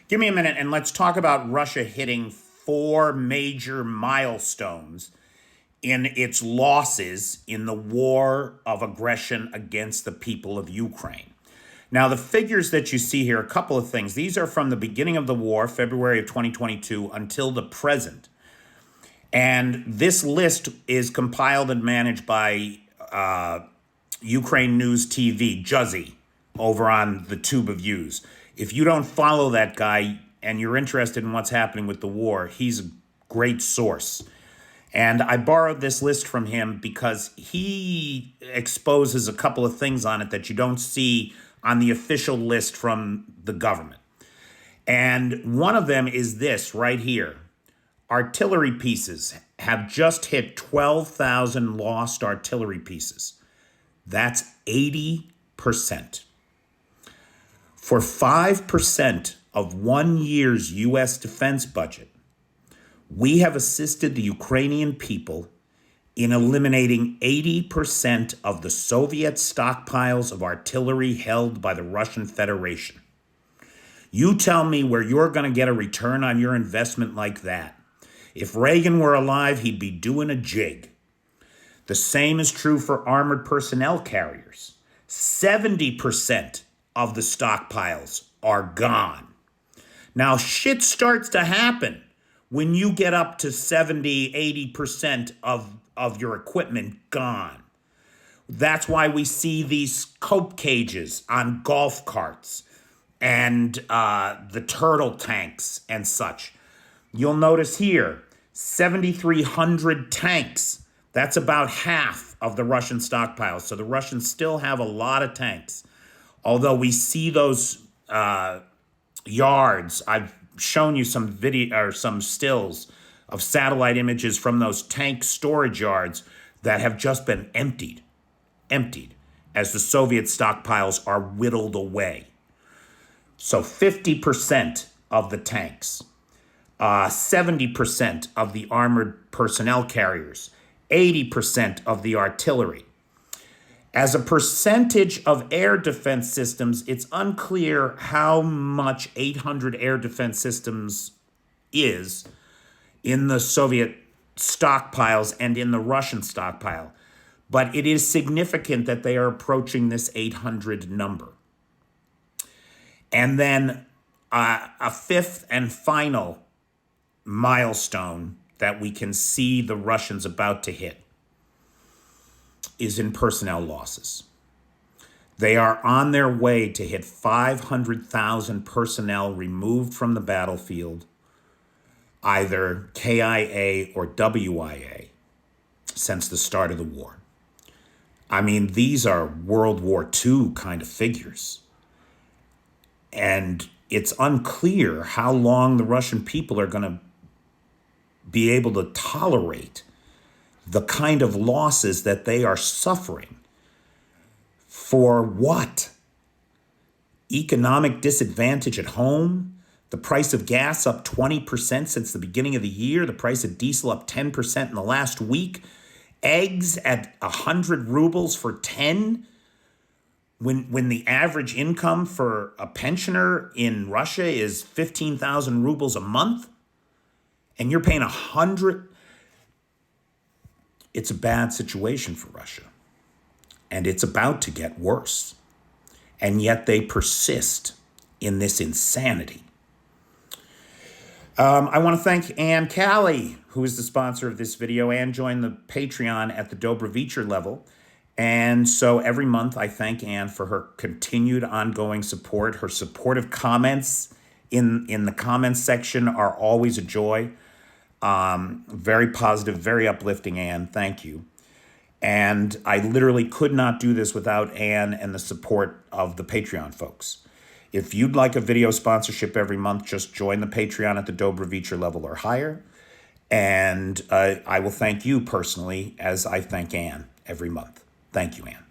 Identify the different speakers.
Speaker 1: Give me a minute and let's talk about Russia hitting 4 major milestones in its losses in the war of aggression against the people of Ukraine. Now, the figures that you see here, a couple of things. These are from the beginning of the war, February of 2022, until the present. And this list is compiled and managed by Ukraine News TV, Juzzy, over on the Tube of Views. If you don't follow that guy and you're interested in what's happening with the war, he's a great source. And I borrowed this list from him because he exposes a couple of things on it that you don't see on the official list from the government. And one of them is this right here. Artillery pieces have just hit 12,000 lost artillery pieces. That's 80%. For 5% of 1 year's U.S. defense budget, we have assisted the Ukrainian people in eliminating 80% of the Soviet stockpiles of artillery held by the Russian Federation. You tell me where you're going to get a return on your investment like that. If Reagan were alive, he'd be doing a jig. The same is true for armored personnel carriers. 70% of the stockpiles are gone. Now, shit starts to happen when you get up to 70, 80% of your equipment gone. That's why we see these cope cages on golf carts and the turtle tanks and such. You'll notice here, 7,300 tanks. That's about half of the Russian stockpiles. So the Russians still have a lot of tanks. Although we see those yards, I've shown you some video or some stills of satellite images from those tank storage yards that have just been emptied as the Soviet stockpiles are whittled away. So 50% of the tanks, 70% of the armored personnel carriers, 80% of the artillery. As a percentage of air defense systems, it's unclear how much 800 air defense systems is in the Soviet stockpiles and in the Russian stockpile. But it is significant that they are approaching this 800 number. And then a fifth and final milestone that we can see the Russians about to hit is in personnel losses. They are on their way to hit 500,000 personnel removed from the battlefield, either KIA or WIA, since the start of the war. I mean, these are World War II kind of figures. And it's unclear how long the Russian people are going to be able to tolerate the kind of losses that they are suffering. For what? Economic disadvantage at home? The price of gas up 20% since the beginning of the year. The price of diesel up 10% in the last week. Eggs at 100 rubles for 10. When the average income for a pensioner in Russia is 15,000 rubles a month, and you're paying 100, it's a bad situation for Russia. And it's about to get worse. And yet they persist in this insanity. I want to thank Ann Callie, who is the sponsor of this video. Ann joined the Patreon at the Dobrovicher level. And so every month I thank Ann for her continued ongoing support. Her supportive comments in the comments section are always a joy. Very positive, very uplifting, Ann. Thank you. And I literally could not do this without Ann and the support of the Patreon folks. If you'd like a video sponsorship every month, just join the Patreon at the Dobrovicher level or higher. And I will thank you personally as I thank Ann every month. Thank you, Ann.